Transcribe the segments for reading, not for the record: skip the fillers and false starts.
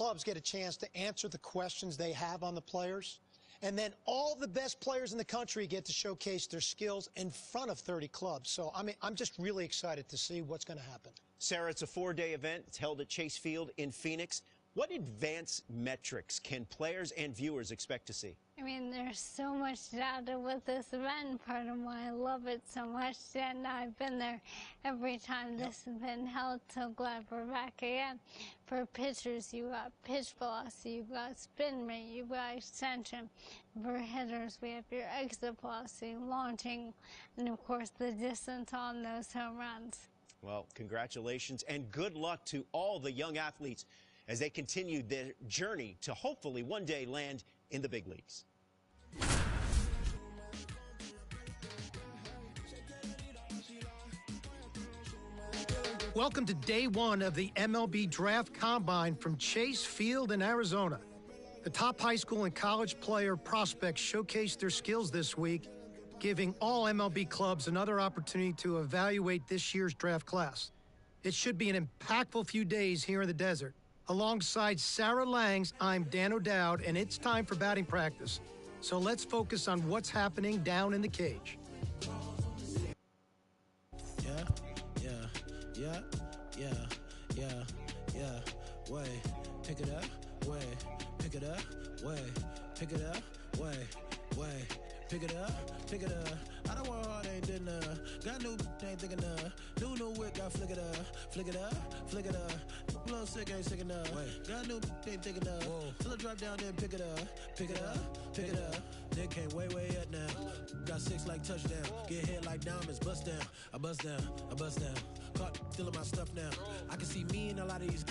clubs get a chance to answer the questions they have on the players. And then all the best players in the country get to showcase their skills in front of 30 clubs. So, I mean, I'm just really excited to see what's going to happen. Sarah, it's a 4-day event. It's held at Chase Field in Phoenix. What advanced metrics can players and viewers expect to see? I mean, there's so much data with this event, part of why I love it so much, and I've been there every time this has been held, so glad we're back again. For pitchers, you got pitch velocity, you got spin rate, you got extension. For hitters, we have your exit velocity, launching, and of course the distance on those home runs. Well, congratulations and good luck to all the young athletes as they continue their journey to hopefully one day land in the big leagues. Welcome to day one of the MLB Draft Combine from Chase Field in Arizona. The top high school and college player prospects showcased their skills this week, giving all MLB clubs another opportunity to evaluate this year's draft class. It should be an impactful few days here in the desert. Alongside Sarah Langs, I'm Dan O'Dowd, and it's time for batting practice. So let's focus on what's happening down in the cage. Way, pick it up, way, pick it up, way, pick it up, way, pick it up, pick it up. I don't want hard, ain't did enough. Got new, ain't thick enough. New whip, got flick it up, flick it up, flick it up. Little sick, ain't sick enough. Got new, ain't thick enough. Till I drop down, then pick it up, pick it up, pick it up. They came way up now. Got 6 like touchdown. Get hit like diamonds, bust down. I bust down, I bust down. Caught stealing my stuff now. I can see me and a lot of these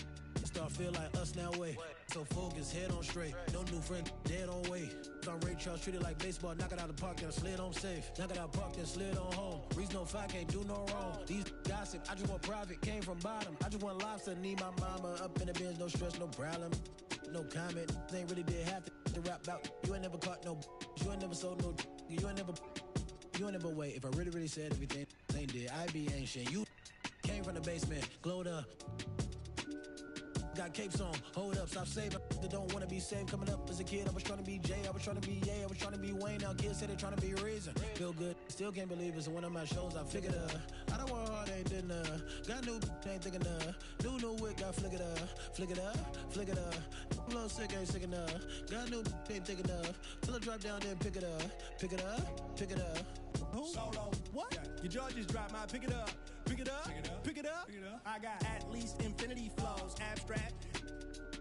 start feel like us now, way. So focus, head on straight. No new friend, dead on way. On Ray Charles, treated like baseball. Knock it out the park, then slid on safe. Knock it out park, then slid on home. Reason no fight, can't do no wrong. These gossip, I just want private, came from bottom. I just want lobster, need my mama up in the bins, no stress, no problem. No comment, ain't really did half the rap out. You ain't never caught no, you ain't never sold no, you ain't never wait. If I really said everything, ain't did, I be ancient. You came from the basement, glowed up. Got capes on, hold up, stop saving. They don't wanna be saved. Coming up as a kid, I was trying to be Jay, I was trying to be Ye, I was trying to be Wayne. Now kids say they're trying to be Reason. Feel good, still can't believe it's one of my shows. I figured I don't want hard, ain't did enough. Got new, ain't thick enough. New whip, got flick it up, flick it up, flick it up. Little sick, ain't sick enough. Got new, ain't thick enough. Till I drop down, then pick it up, pick it up, pick it up. Solo. What? Your jaw just dropped, man. Pick it up. Pick it up. Pick it up. Pick it up. Pick it up. I got at least infinity flows. Abstract.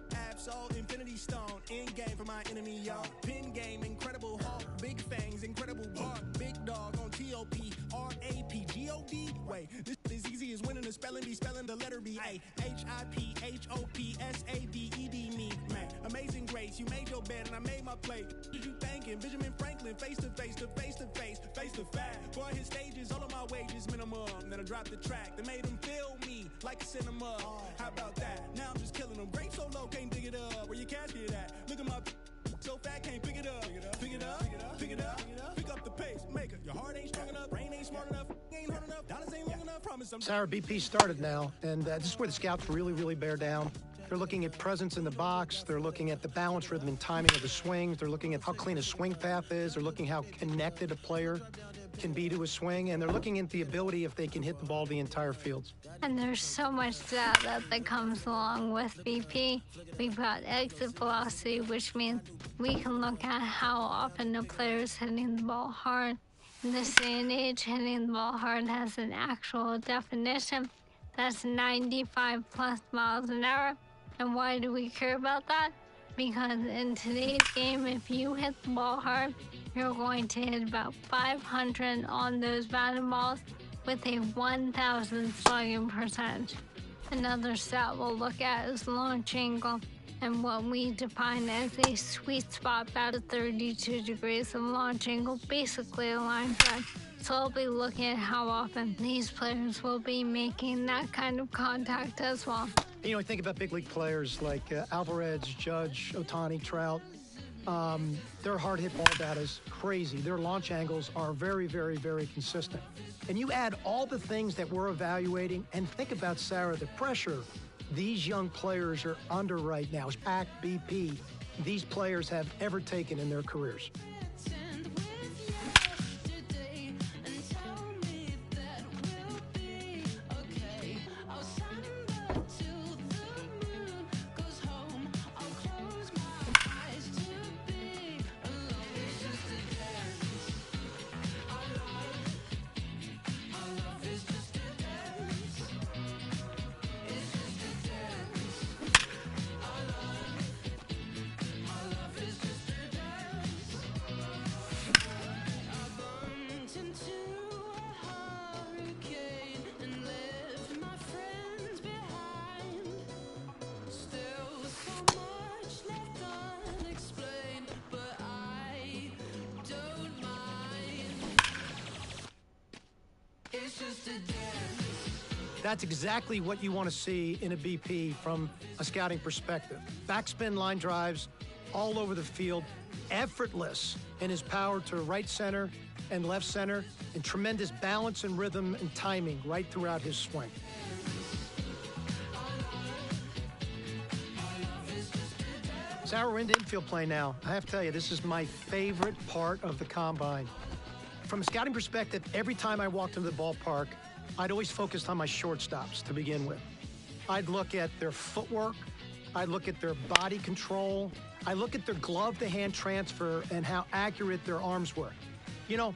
Absol, infinity stone. End game for my enemy, y'all. Pin game, incredible hawk. Big fangs, incredible bark. Big dog on T.O.P. R.A.P. G.O.D. Wait, this is easy as winning the spelling bee. Spelling the letter B. A. H.I.P. H.O.P. S.A.D.E.D. Me. Man, amazing grace. You made your bed and I made my plate. What did you thinking? Benjamin Franklin, face to face to face to face. Face to fact. Boy, his stages, all of my wages minimum. Then I dropped the track. They made him feel me like a cinema. How about that? Now I'm just killing them. Great so low, can't dig it up. Where your casket at? Look at my so fat, can't pick it up. Pick it up, pick it up, pick it up, pick it up. Pick up the pace, make it. Your heart ain't strong enough, brain ain't smart enough, ain't hard enough, dollars ain't long enough. Promise I'm. Sarah, BP started now, and this is where the scouts really bear down. They're looking at presence in the box. They're looking at the balance, rhythm, and timing of the swings. They're looking at how clean a swing path is. They're looking how connected a player can be to a swing, and they're looking at the ability if they can hit the ball the entire field. And there's so much data that comes along with BP. We've got exit velocity, which means we can look at how often the player's hitting the ball hard. In this day and age, hitting the ball hard has an actual definition. That's 95 plus miles an hour. And why do we care about that? Because in today's game, if you hit the ball hard, you're going to hit about 500 on those batted balls with a 1,000 slugging percentage. Another stat we'll look at is launch angle, and what we define as a sweet spot about 32 degrees of launch angle, basically a line drive. So I'll be looking at how often these players will be making that kind of contact as well. You know, I think about big league players like Alvarez, Judge, Ohtani, Trout. Their hard hit ball data is crazy. Their launch angles are very consistent. And you add all the things that we're evaluating, and think about, Sarah, the pressure these young players are under right now, pack BP, these players have ever taken in their careers. That's exactly what you want to see in a BP from a scouting perspective. Backspin line drives all over the field, effortless in his power to right center and left center, and tremendous balance and rhythm and timing right throughout his swing. Sarah, we're into infield play now. I have to tell you, this is my favorite part of the combine. From a scouting perspective, every time I walked into the ballpark, I'd always focused on my shortstops to begin with. I'd look at their footwork, I'd look at their body control, I look at their glove-to-hand transfer and how accurate their arms were. You know,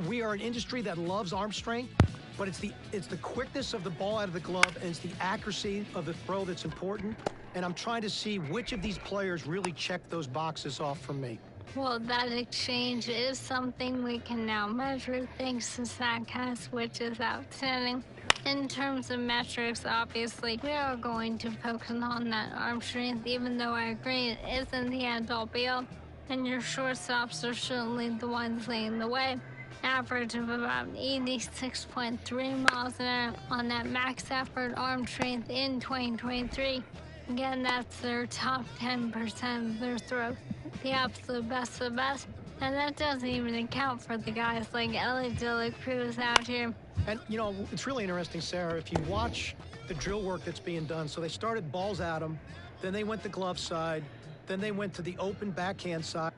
we are an industry that loves arm strength, but it's the quickness of the ball out of the glove and it's the accuracy of the throw that's important. And I'm trying to see which of these players really check those boxes off for me. Well, that exchange is something we can now measure thanks to StatCast, which is outstanding. In terms of metrics, obviously, we are going to focus on that arm strength, even though I agree it isn't the end-all be-all, and your shortstops are certainly the ones leading the way. Average of about 86.3 miles an hour on that max effort arm strength in 2023. Again, that's their top 10% of their throws. The absolute best of the best, and that doesn't even account for the guys like Ellie De La Cruz out here. And, you know, it's really interesting, Sarah, if you watch the drill work that's being done. So they started balls at him, then they went to glove side, then they went to the open backhand side.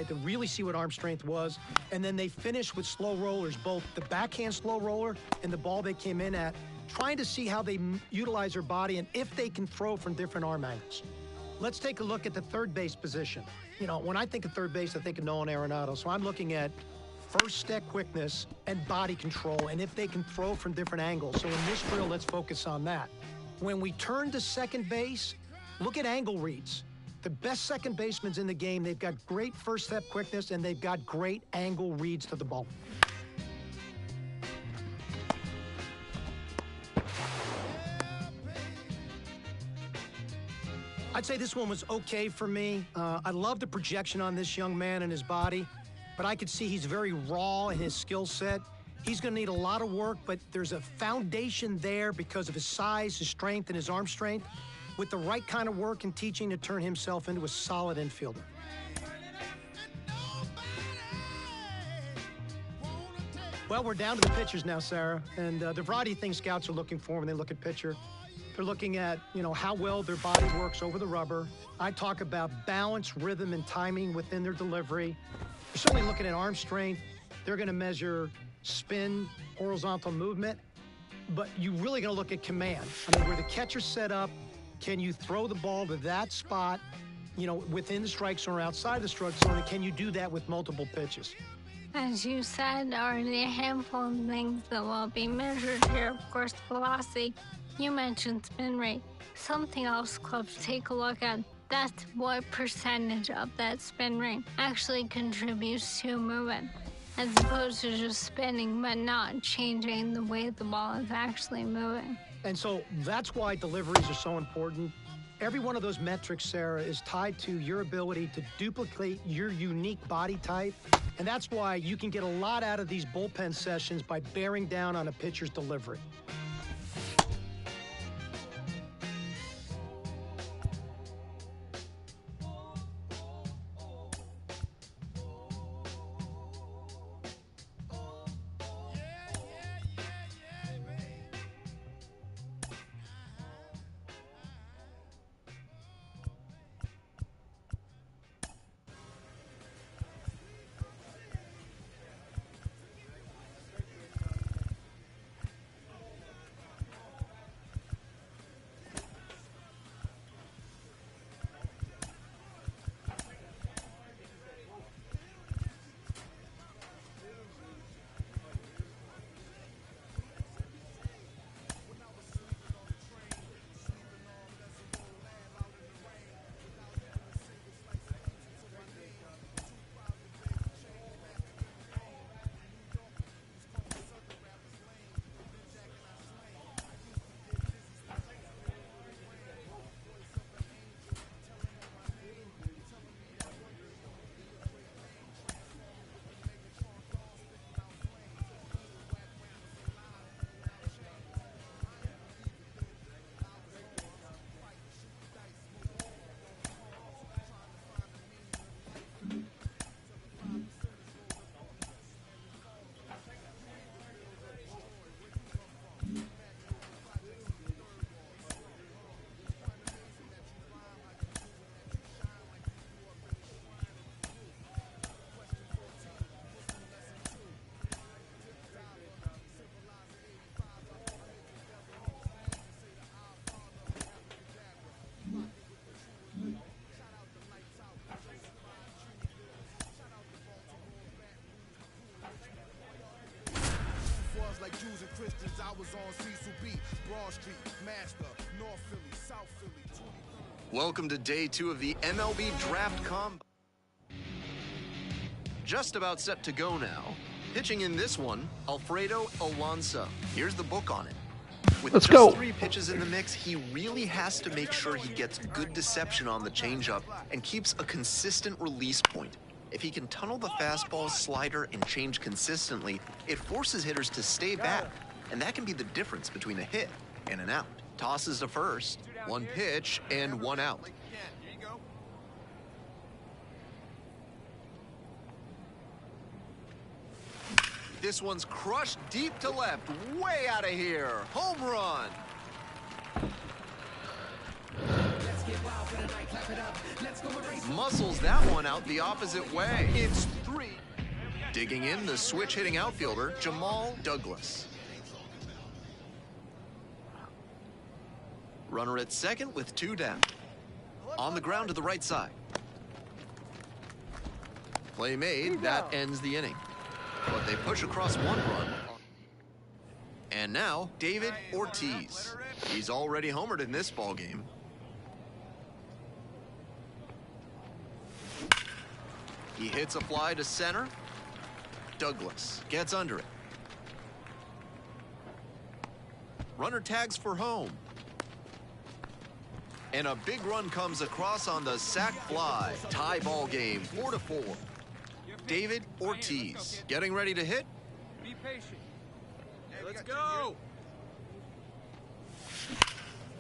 To really see what arm strength was, and then they finished with slow rollers, both the backhand slow roller and the ball they came in at, trying to see how they utilize their body and if they can throw from different arm angles. Let's take a look at the third base position. You know, when I think of third base, I think of Nolan Arenado, so I'm looking at first step quickness and body control, and if they can throw from different angles. So in this drill, let's focus on that. When we turn to second base, look at angle reads. The best second basemen in the game, they've got great first step quickness and they've got great angle reads to the ball. I'd say this one was okay for me. I love the projection on this young man and his body, but I could see he's very raw in his skill set. He's going to need a lot of work, but there's a foundation there because of his size, his strength, and his arm strength, with the right kind of work and teaching to turn himself into a solid infielder. Well, we're down to the pitchers now, Sarah, and the variety of things scouts are looking for when they look at pitcher. They're looking at, you know, how well their body works over the rubber. I talk about balance, rhythm, and timing within their delivery. They're certainly looking at arm strength. They're going to measure spin, horizontal movement, but you're really going to look at command. I mean, where the catcher's set up, can you throw the ball to that spot, you know, within the strike zone or outside the strike zone, and can you do that with multiple pitches? As you said, already a handful of things that will be measured here. Of course, velocity. You mentioned spin rate. Something else clubs take a look at. That's what percentage of that spin rate actually contributes to movement, as opposed to just spinning but not changing the way the ball is actually moving. And so that's why deliveries are so important. Every one of those metrics, Sarah, is tied to your ability to duplicate your unique body type. And that's why you can get a lot out of these bullpen sessions by bearing down on a pitcher's delivery. Like Jews and Christians, I was on Cecil B, Broad Street, Master, North Philly, South Philly. Welcome to day 2 of the MLB Draft Combine. Just about set to go now. Pitching in this one, Alfredo Alonso. Here's the book on it. With Let's just go. 3 pitches in the mix, he really has to make sure he gets good deception on the changeup and keeps a consistent release point. If he can tunnel the fastball, slider, and change consistently, it forces hitters to stay back, and that can be the difference between a hit and an out. Tosses to first, 1 pitch, and 1 out. This one's crushed deep to left, way out of here. Home run. Muscles that one out the opposite way. It's 3. Digging in, the switch-hitting outfielder, Jamal Douglas. Runner at second with 2 down. On the ground to the right side. Play made, that ends the inning. But they push across 1 run. And now, David Ortiz. He's already homered in this ballgame. He hits a fly to center. Douglas gets under it. Runner tags for home. And a big run comes across on the sac fly. Tie ball game, 4-4. David Ortiz getting ready to hit. Be patient. Let's go.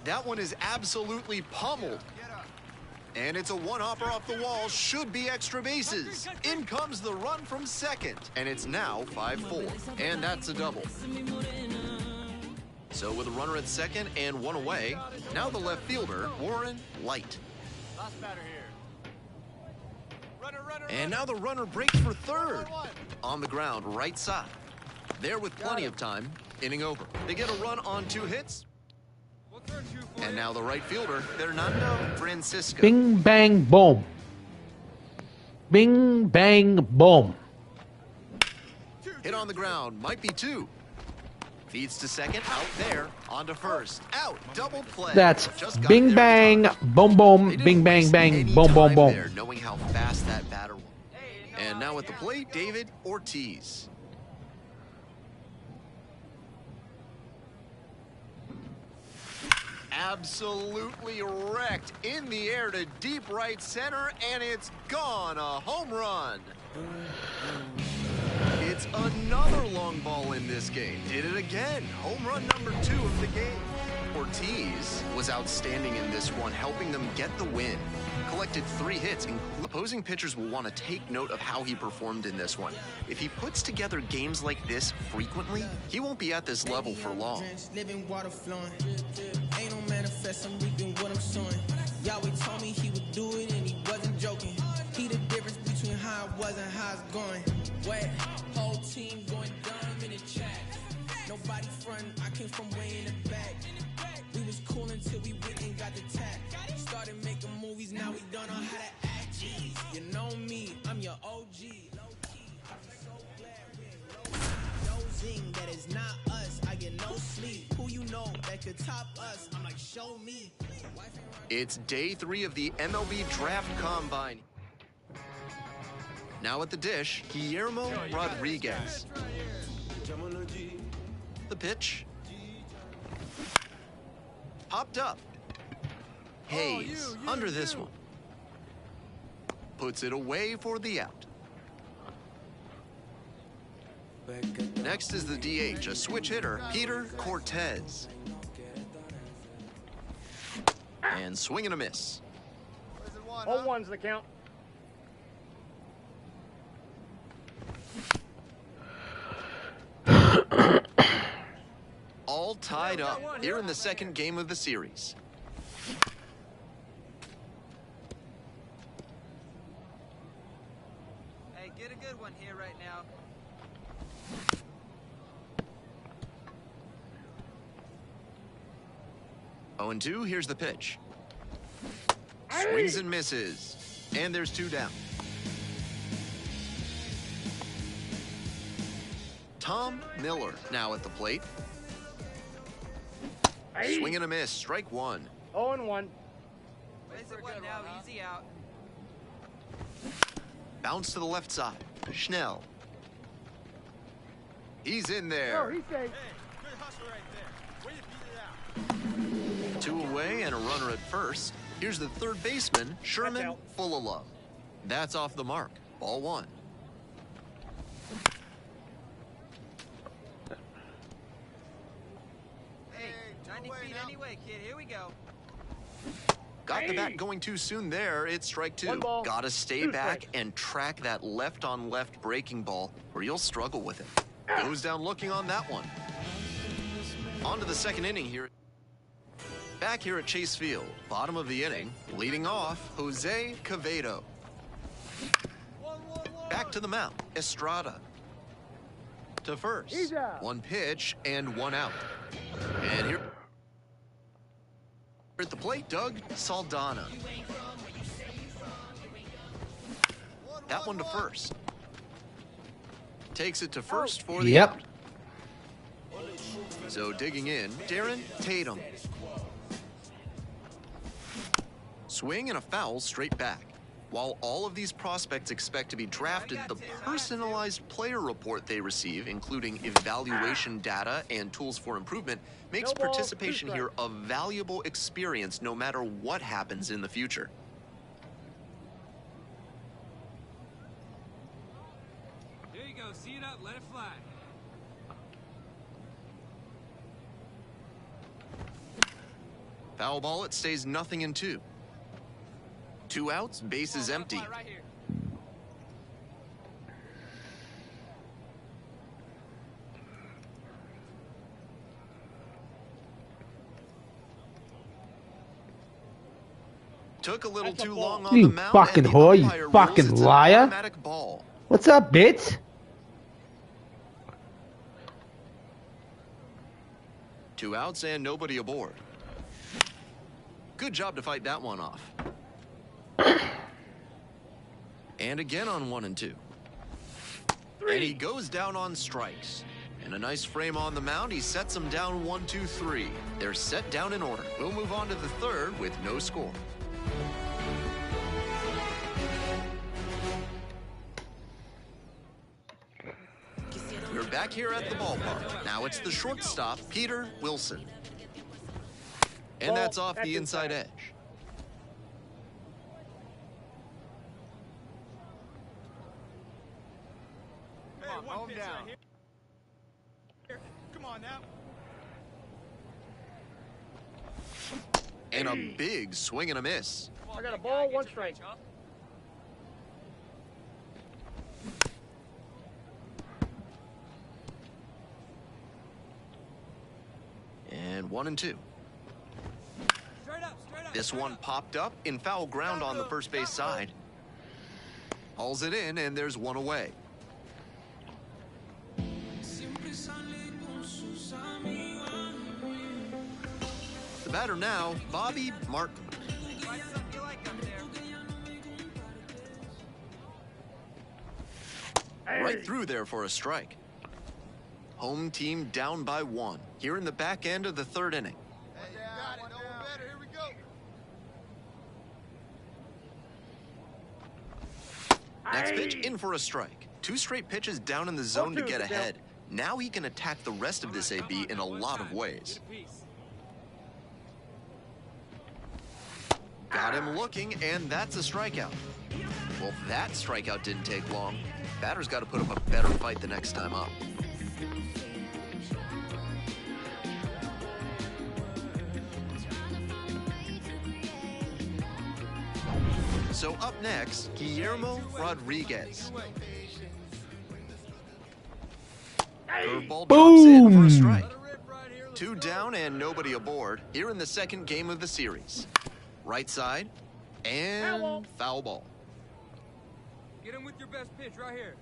That one is absolutely pummeled. And it's a one-hopper off the wall, should be extra bases. In comes the run from second, and it's now 5-4, and that's a double. So with a runner at second and 1 away, now the left fielder, Warren Light. Last batter here. And now the runner breaks for third. On the ground, right side. There with plenty of time, inning over. They get a run on 2 hits. And now the right fielder, Fernando Francisco. Bing, bang, boom. Bing, bang, boom. Hit on the ground, might be 2. Feeds to second, out there, on to first, out, double play. That's bing, bang, boom, boom, bing, bang, bang, boom, boom, boom. There, knowing how fast that batter was. And now at the plate, David Ortiz. absolutely wrecked in the air to deep right center, and it's gone. A home run. It's another long ball in this game. Did it again. Home run number 2 of the game. Ortiz was outstanding in this one, helping them get the win. Collected 3 hits. Opposing pitchers will want to take note of how he performed in this one. If he puts together games like this frequently, he won't be at this level for long. Living water flowing. Ain't no manifest, I'm reaping what I'm sowing. Yahweh told me he would do it and he wasn't joking. He the difference between how it was and how it's going. Wet, whole team going dumb in the chat. Nobody frontin', I came from way in the back. We was cool until we went and got the tap. Started making movies, now we don't know how to act. Jeez, you know me, I'm your OG. Low-key, I'm so glad we're dozing, that is not us. I get no sleep. Who you know that could top us? I'm like, show me. It's day 3 of the MLB Draft Combine. Now at the dish, Guillermo Rodriguez. The pitch. Popped up. Hayes under this one. Puts it away for the out. Next is the DH, a switch hitter, Peter Cortez. And swing and a miss. 0-1's the count. All tied up here in the second game of the series. Hey, get a good one here right now. Oh, and 2, here's the pitch. Swings and misses. And there's 2 down. Tom Miller now at the plate. Swing and a miss, strike 1. 0-1. Raise it one now, easy out. Bounce to the left side. Schnell. He's in there. He's safe. Hey, good hustle right there. Way to beat it out. 2 away and a runner at first. Here's the third baseman, Sherman Fullilove. That's off the mark. Ball 1. Hey, 90 feet anyway, kid. Here we go. Got the bat going too soon there. It's strike 2. 1 ball, Gotta stay 2 back strikes. and track that left-on-left breaking ball, or you'll struggle with it. Goes down looking on that one. On to the second inning here. Back here at Chase Field, bottom of the inning, leading off, Jose Quevedo. Back to the mound, Estrada. To first. He's out. 1 pitch and 1 out. And here at the plate, Doug Saldana. That one to first. Takes it to first for the out. So digging in, Darren Tatum. Swing and a foul straight back. While all of these prospects expect to be drafted, the personalized player report they receive, including evaluation data and tools for improvement, makes participation here a valuable experience no matter what happens in the future. There you go. See it up. Let it fly. Foul ball, it stays 0-2. 2 outs, bases empty. Right here. Took a little too long on You the mound. fucking and the whore, you umpire rules fucking it's an liar. automatic ball. What's up, bitch? 2 outs and nobody aboard. Good job to fight that one off. And again on 1 and 2. And he goes down on strikes. And a nice frame on the mound. He sets them down 1, 2, 3. They're set down in order. We'll move on to the third with no score. We're back here at the ballpark. Now it's the shortstop, Peter Wilson. And that's off the inside edge. Hey, one pitch right here. Come on now. And a big swing and a miss. I got a ball, one strike. And 1-2. Straight up, straight up. This one popped up in foul ground on the first base side. Hauls it in, and there's one away. The batter now, Bobby Martin. Find something you like up there. Right through there for a strike. Home team down by 1 here in the back end of the third inning. Hey, you got it. No better. Here we go. Next pitch in for a strike. 2 straight pitches down in the zone to get ahead. Now he can attack the rest of this AB in a lot of ways. Got him looking, and that's a strikeout. Well, that strikeout didn't take long. Batter's got to put up a better fight the next time up. So up next, Guillermo Rodriguez. Curveball drops in for a strike. 2 down and nobody aboard here in the second game of the series. Right side, and foul ball. Get him with your best pitch right here.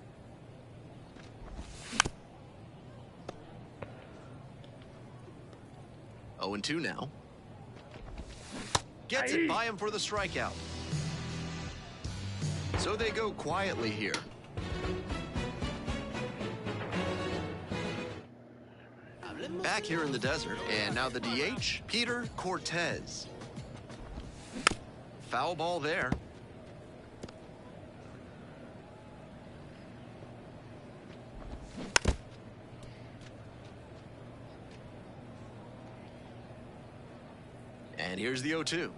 Oh, 0-2 now. Gets it by him for the strikeout. So they go quietly here. Back here in the desert, and now the DH, Peter Cortez. Foul ball there. And here's the 0-2.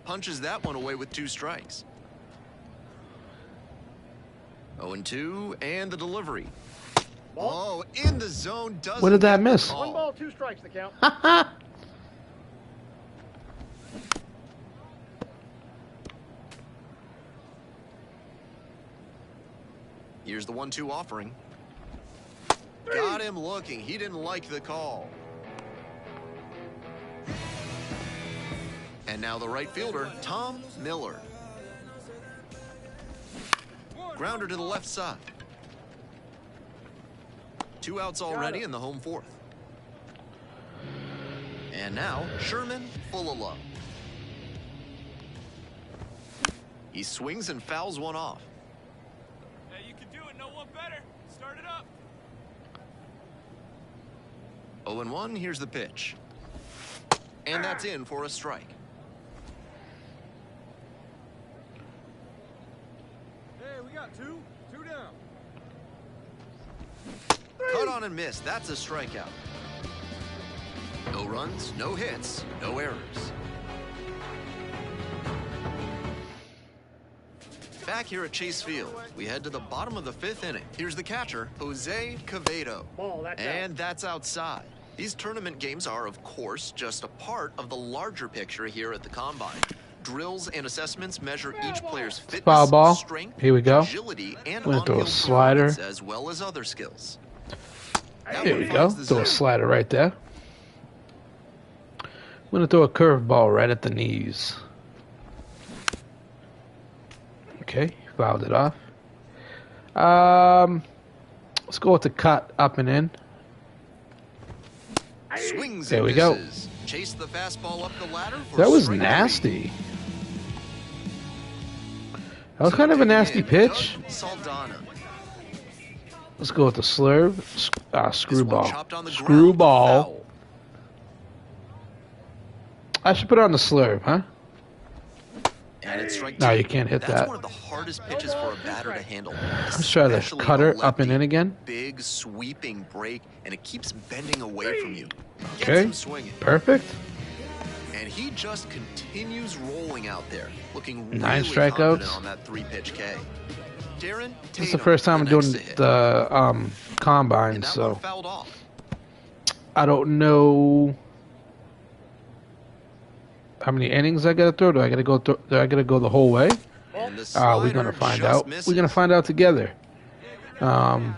Punches that one away with 2 strikes. 0-2, and the delivery. Oh, in the zone. Doesn't What did that get the miss? call. 1 ball, 2 strikes to count. Here's the 1-2 offering. Got him looking. He didn't like the call. And now the right fielder, Tom Miller. Grounder to the left side. 2 outs already in the home fourth. And now Sherman full of love. He swings and fouls one off. Hey, you can do it. No one better. Start it up. 0-1, here's the pitch. And that's in for a strike. Hey, we got 2 down. Cut on and miss. That's a strikeout. No runs, no hits, no errors. Back here at Chase Field, we head to the bottom of the 5th inning. Here's the catcher, Jose Quevedo. Ball, that's And that's outside. These tournament games are, of course, just a part of the larger picture here at the Combine. Drills and assessments measure each player's fitness, Foul ball. strength, Here we go. agility, and Went through a on-field slider. performance, as well as other skills. That There one we go. finds the Throw a zone. slider right there. I'm going to throw a curveball right at the knees. Okay, fouled it off. Let's go with the cut up and in. Swings There and we go. misses. Chase the fastball up the ladder for That was strike 3. nasty. That was So kind of a taking nasty in pitch. Doug Saldana. Let's go with the slurve. This one Screwball. chopped on the ground, Screwball. foul. I should put on the slurve, huh? And it's strike 2. No, you can't hit That's that. one of the hardest pitches for a batter to handle. Let's try the especially cutter a up and in lefty. again. Big sweeping break, and it keeps bending away from you. Gets Okay. him swinging. Perfect. he just continues rolling out there, looking 9 really strikeouts. confident on that 3-pitch K. Darren This is the first time I'm doing the combine, so fouled off. I don't know how many innings I gotta throw. Do I gotta go? Do I gotta go the whole way? We're gonna find out. We're gonna find out together.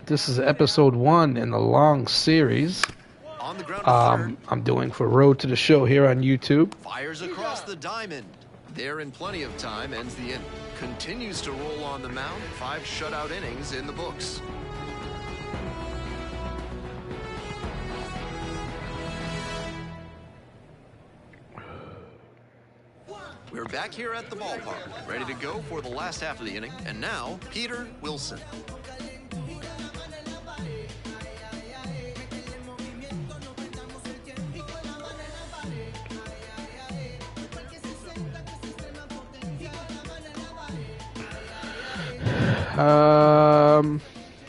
This is episode 1 in the long series. On the ground I'm doing for Road to the Show here on YouTube. Fires across the diamond. There in plenty of time, ends the inning. Continues to roll on the mound. 5 shutout innings in the books. We're back here at the ballpark, ready to go for the last half of the inning. And now, Peter Wilson.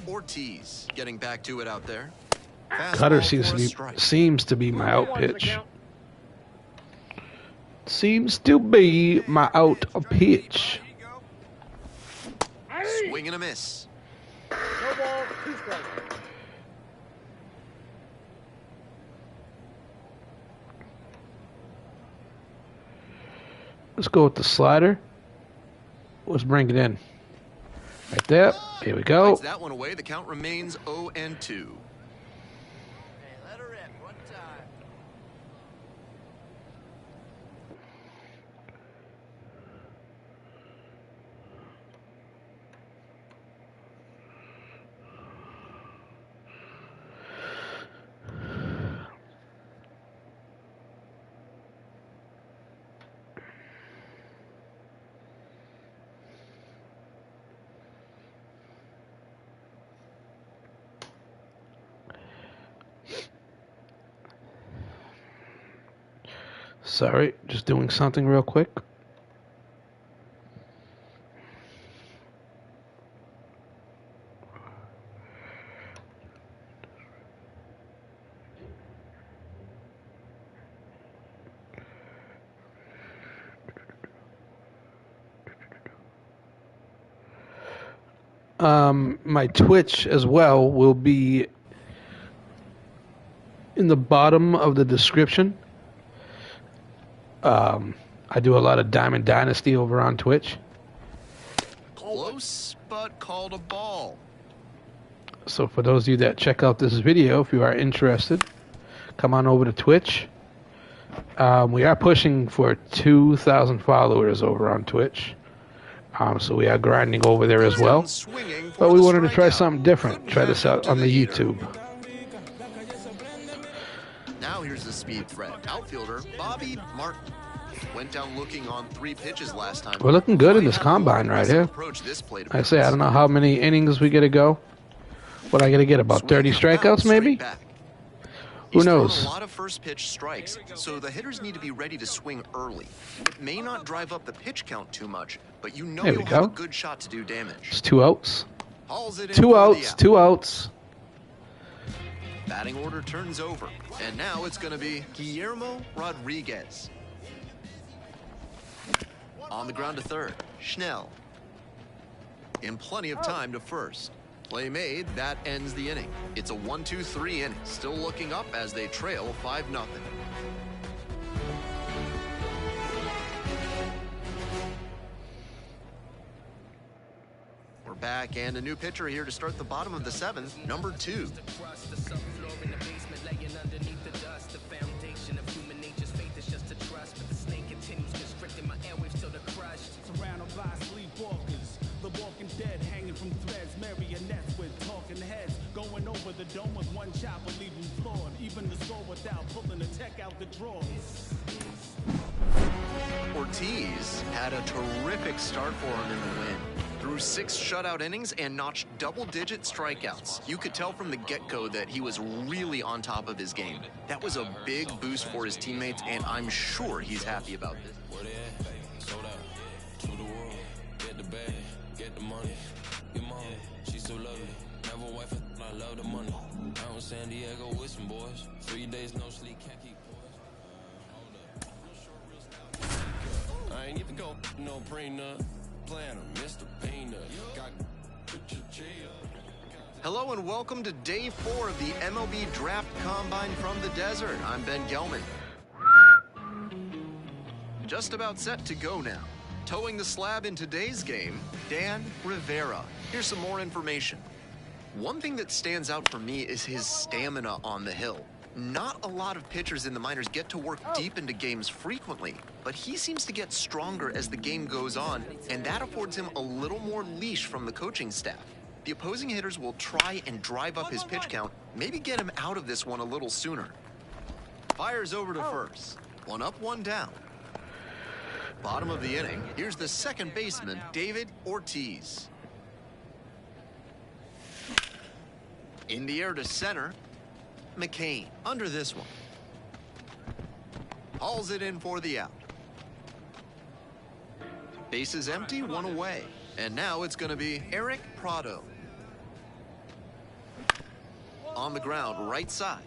Ortiz getting back to it out there. Cutter seems to be my out pitch. Seems to be my out pitch. Swing and a miss. No ball, 2 strikes. Let's go with the slider. Let's bring it in. Right there. Here we go. Lights that one away. The count remains 0-2. Let her rip one time. Sorry, just doing something real quick. My Twitch as well will be in the bottom of the description. I do a lot of Diamond Dynasty over on Twitch. Close, but called a ball. So for those of you that check out this video, if you are interested, come on over to Twitch. We are pushing for 2,000 followers over on Twitch. So we are grinding over there as well. But we wanted to try something different. Try this out on the YouTube. Now here's the speed threat. Outfielder Bobby Martin went down looking on 3 pitches last time. We're looking good in this combine right here. Like I say, I don't know how many innings we get to go. What I got to get, about 30 strikeouts maybe? Who knows? A lot of first pitch strikes, so the hitters need to be ready to swing early. It may not drive up the pitch count too much, but you know you'll have a good shot to do damage. It's 2 outs. 2 outs. 2 outs. Batting order turns over, and now it's going to be Guillermo Rodriguez. On the ground to third, Schnell. In plenty of time to first. Play made, that ends the inning. It's a 1-2-3 inning, still looking up as they trail 5-0. We're back, and a new pitcher here to start the bottom of the 7th, number 2. The dome with one shot will leave him floored. Even the score without pulling the tech out the drawers. Ortiz had a terrific start for him in the win. Threw 6 shutout innings and notched double-digit strikeouts. You could tell from the get-go that he was really on top of his game. That was a big boost for his teammates, and I'm sure he's happy about this. Where they at? Sold out. To the world. Get the bag. Get the money. Your mom, she's so lovely. Never wife, I love the money. Out in San Diego with some boys. 3 days no sleep, can't keep boys. Hold up. No prenup. Plan a Mr. Peanut. Got Hello and welcome to day 4 of the MLB Draft Combine from the desert. I'm Ben Gelman. Just about set to go now. Towing the slab in today's game, Dan Rivera. Here's some more information. One thing that stands out for me is his stamina on the hill. Not a lot of pitchers in the minors get to work deep into games frequently, but he seems to get stronger as the game goes on, and that affords him a little more leash from the coaching staff. The opposing hitters will try and drive up his pitch count, maybe get him out of this one a little sooner. Fires over to first. 1 up, 1 down. Bottom of the inning, here's the second baseman, David Ortiz. In the air to center, McCain under this one. Hauls it in for the out. Base is empty, 1 away. And now it's going to be Eric Prado. On the ground, right side,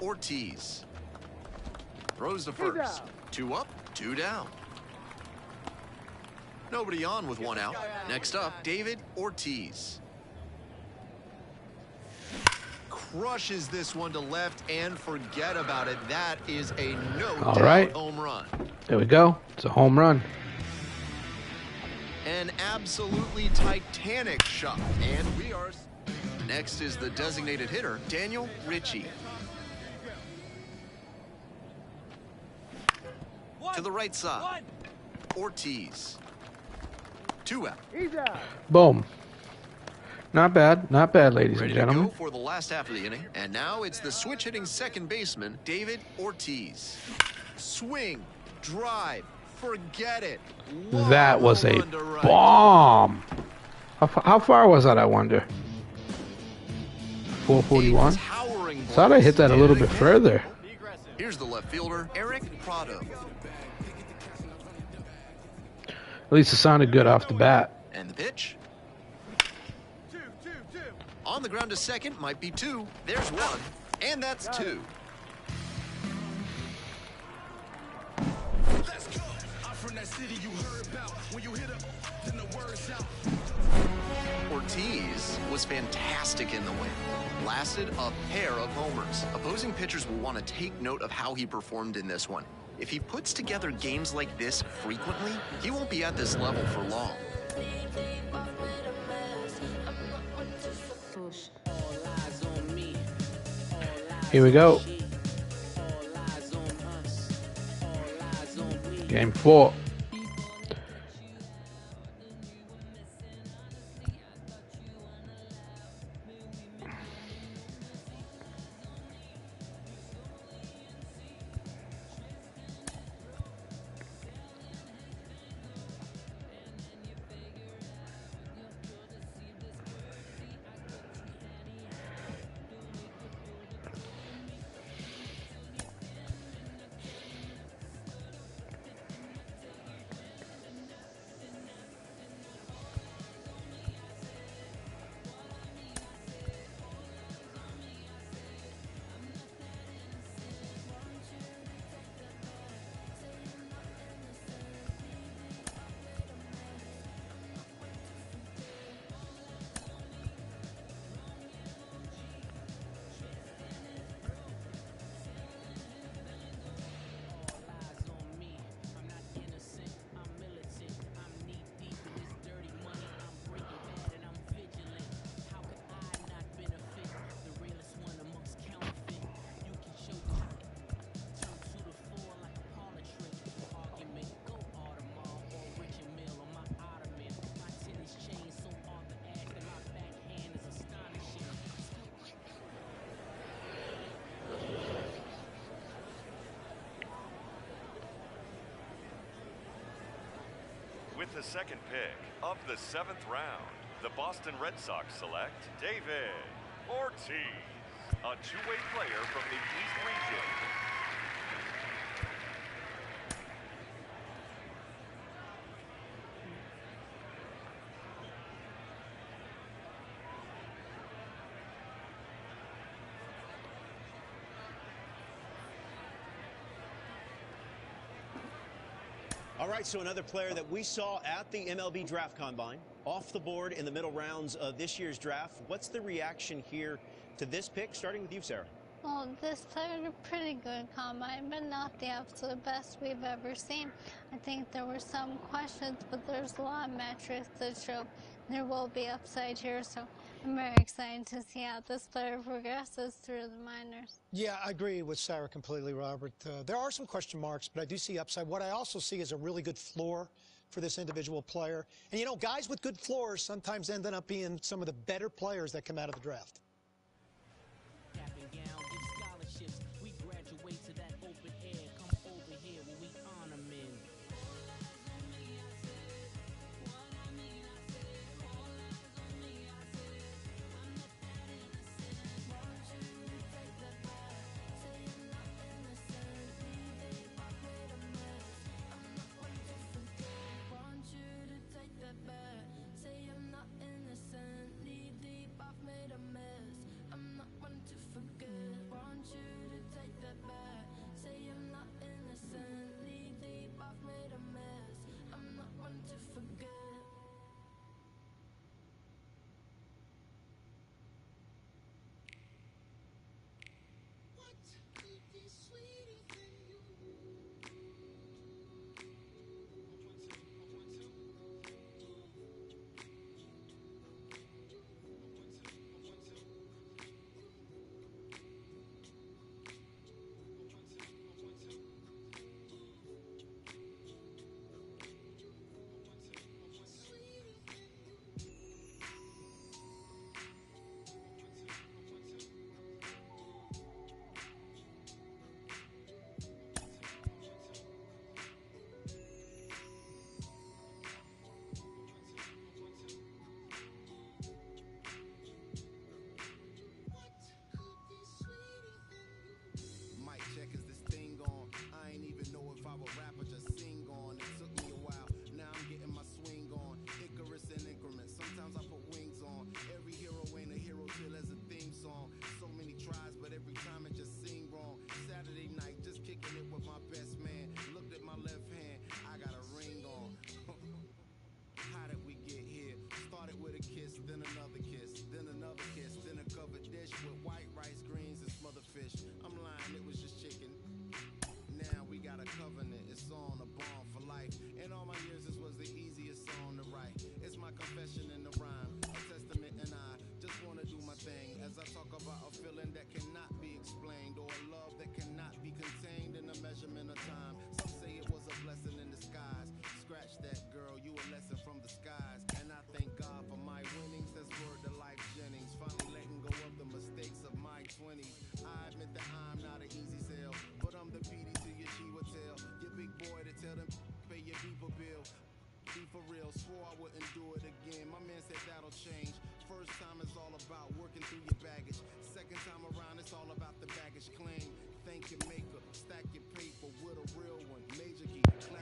Ortiz. Throws to first. 2 up, 2 down. Nobody on with 1 out. Next up, David Ortiz. Crushes this one to left and forget about it. That is a no-doubt home run. There we go. It's a home run. An absolutely titanic shot. And we are... Next is the designated hitter, Daniel Ritchie. To the right side, Ortiz. 2 out. Boom. Not bad. Not bad, ladies and gentlemen. Ready to go for the last half of the inning. And now it's the switch-hitting second baseman, David Ortiz. Swing, drive, forget it. That was a bomb. How far was that, I wonder? 441? Thought I hit that a little bit further. Here's the left fielder, Eric Prado. At least it sounded good off the bat. And the pitch. On the ground to second, might be 2. There's 1, and that's 2. Let's go. I'm from that city you heard about. When you hit up, then the word's out. Ortiz was fantastic in the win. Lasted a pair of homers. Opposing pitchers will want to take note of how he performed in this one. If he puts together games like this frequently, he won't be at this level for long. Here we go. Game 4. With the second pick of the 7th round, the Boston Red Sox select David Ortiz, a two-way player from the East region. All right, so another player that we saw at the MLB Draft Combine, off the board in the middle rounds of this year's draft. What's the reaction here to this pick, starting with you, Sarah? Well, this played a pretty good combine, but not the absolute best we've ever seen. I think there were some questions, but there's a lot of metrics that show there will be upside here, so I'm very excited to see how this player progresses through the minors. Yeah, I agree with Sarah completely, Robert. There are some question marks, but I do see upside. What I also see is a really good floor for this individual player. And, you know, guys with good floors sometimes end up being some of the better players that come out of the draft.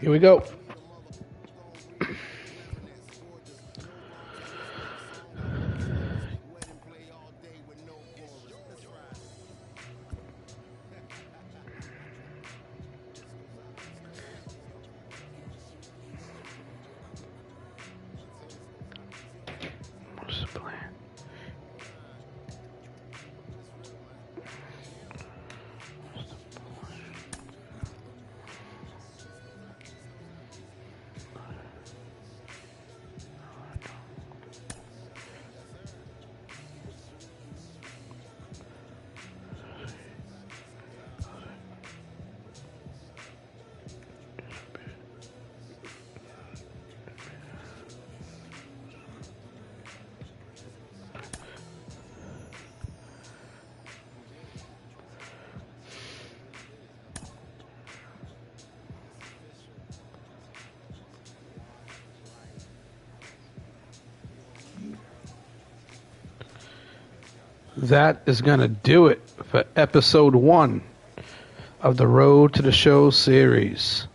Here we go. What's the plan? That is going to do it for episode 1 of the Road to the Show series.